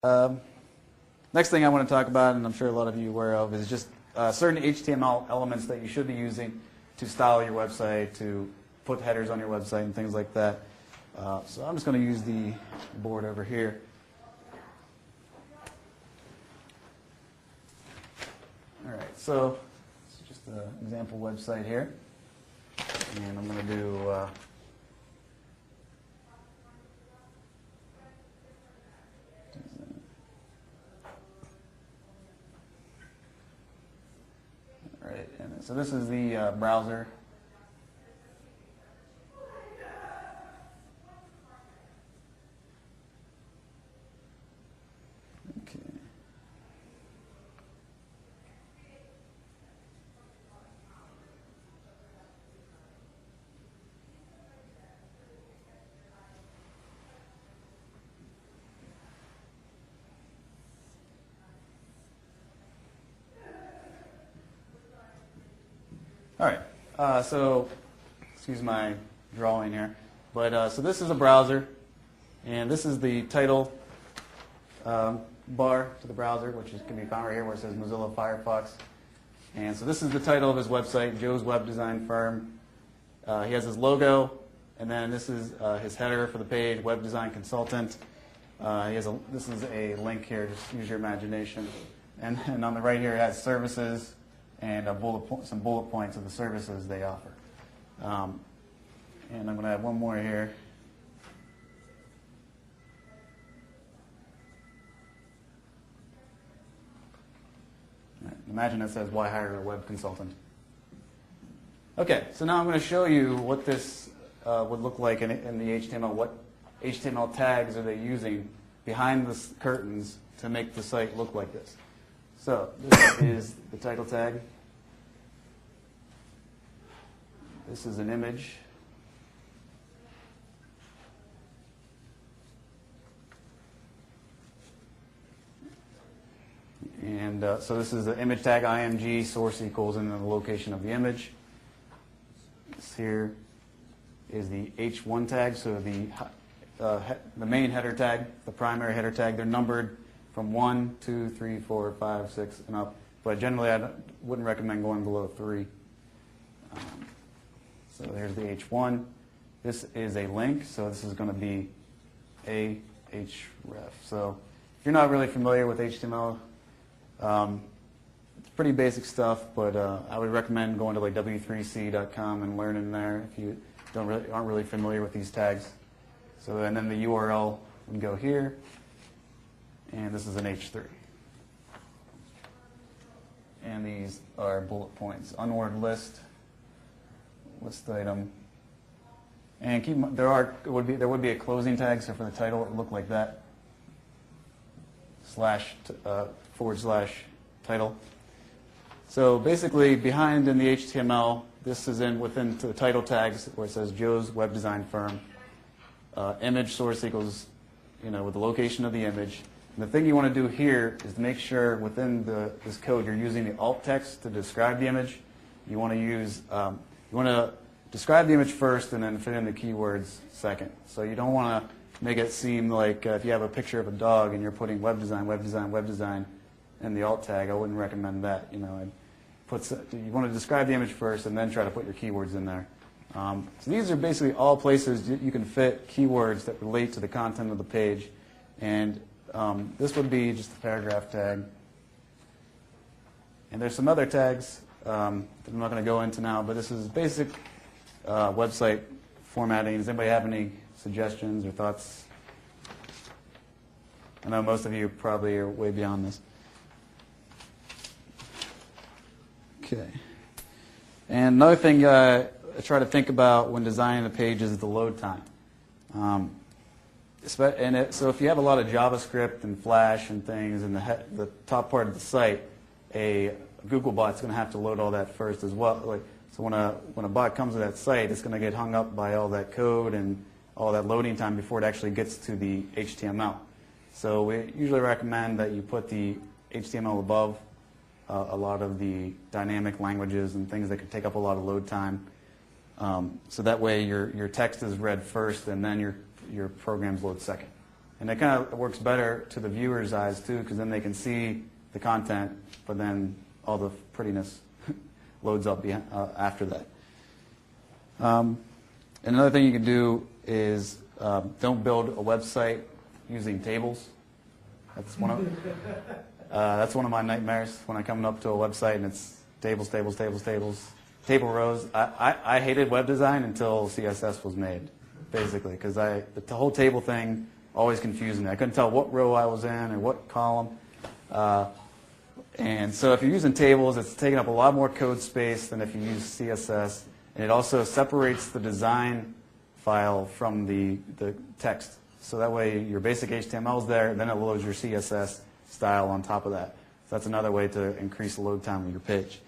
Um, Next thing I want to talk about, and I'm sure a lot of you are aware of, is just certain HTML elements that you should be using to style your website, to put headers on your website and things like that. So I'm just going to use the board over here. All right, so it's just an example website here. And I'm going to do right, and so this is the browser. Okay. All right, so excuse my drawing here, but so this is a browser, and this is the title bar to the browser, which can be found right here where it says Mozilla Firefox. And so this is the title of his website, Joe's Web Design Firm. He has his logo, and then this is his header for the page, Web Design Consultant. This is a link here, just use your imagination. And on the right here it has services and some bullet points of the services they offer. And I'm going to add one more here. Imagine it says, why hire a web consultant? Okay, so now I'm going to show you what this would look like in the HTML. What HTML tags are they using behind the curtains to make the site look like this? So this is the title tag. This is an image. And so this is the image tag, img, source equals, and then the location of the image. This here is the h1 tag, so the main header tag, the primary header tag. They're numbered from 1, 2, 3, 4, 5, 6, and up. But generally, I wouldn't recommend going below 3. So there's the h1. This is a link, so this is going to be a href. So if you're not really familiar with HTML, it's pretty basic stuff, but I would recommend going to like w3c.com and learning there if you aren't really familiar with these tags. So and then the URL would go here, and this is an h3. And these are bullet points: unordered list, list item, and there would be a closing tag. So for the title, it would look like that. / title. So basically, behind in the HTML, this is within the title tags where it says Joe's Web Design Firm. Image source equals, with the location of the image. And the thing you want to do here is to make sure within this code you're using the alt text to describe the image. You want to describe the image first and then fit in the keywords second. So you don't want to make it seem like if you have a picture of a dog and you're putting web design, web design, web design in the alt tag, I wouldn't recommend that. You want to describe the image first and then try to put your keywords in there. So these are basically all places you can fit keywords that relate to the content of the page. And this would be just a paragraph tag. And there's some other tags that I'm not going to go into now, but this is basic website formatting. Does anybody have any suggestions or thoughts? I know most of you probably are way beyond this. Okay. And another thing I try to think about when designing a page is the load time. So if you have a lot of JavaScript and Flash and things in the top part of the site, a Google bot's going to have to load all that first as well. So when a bot comes to that site, it's going to get hung up by all that code and all that loading time before it actually gets to the HTML. So we usually recommend that you put the HTML above a lot of the dynamic languages and things that could take up a lot of load time. So that way your text is read first and then your programs load second. And it kind of works better to the viewer's eyes too, because then they can see the content, but then all the prettiness loads up after that. And another thing you can do is don't build a website using tables. That's one of my nightmares when I come up to a website and it's tables, tables, tables, tables, table rows. I hated web design until CSS was made, basically, because the whole table thing always confused me. I couldn't tell what row I was in or what column. And so if you're using tables, it's taking up a lot more code space than if you use CSS. And it also separates the design file from the text. So that way your basic HTML is there, then it loads your CSS style on top of that. So that's another way to increase the load time of your page.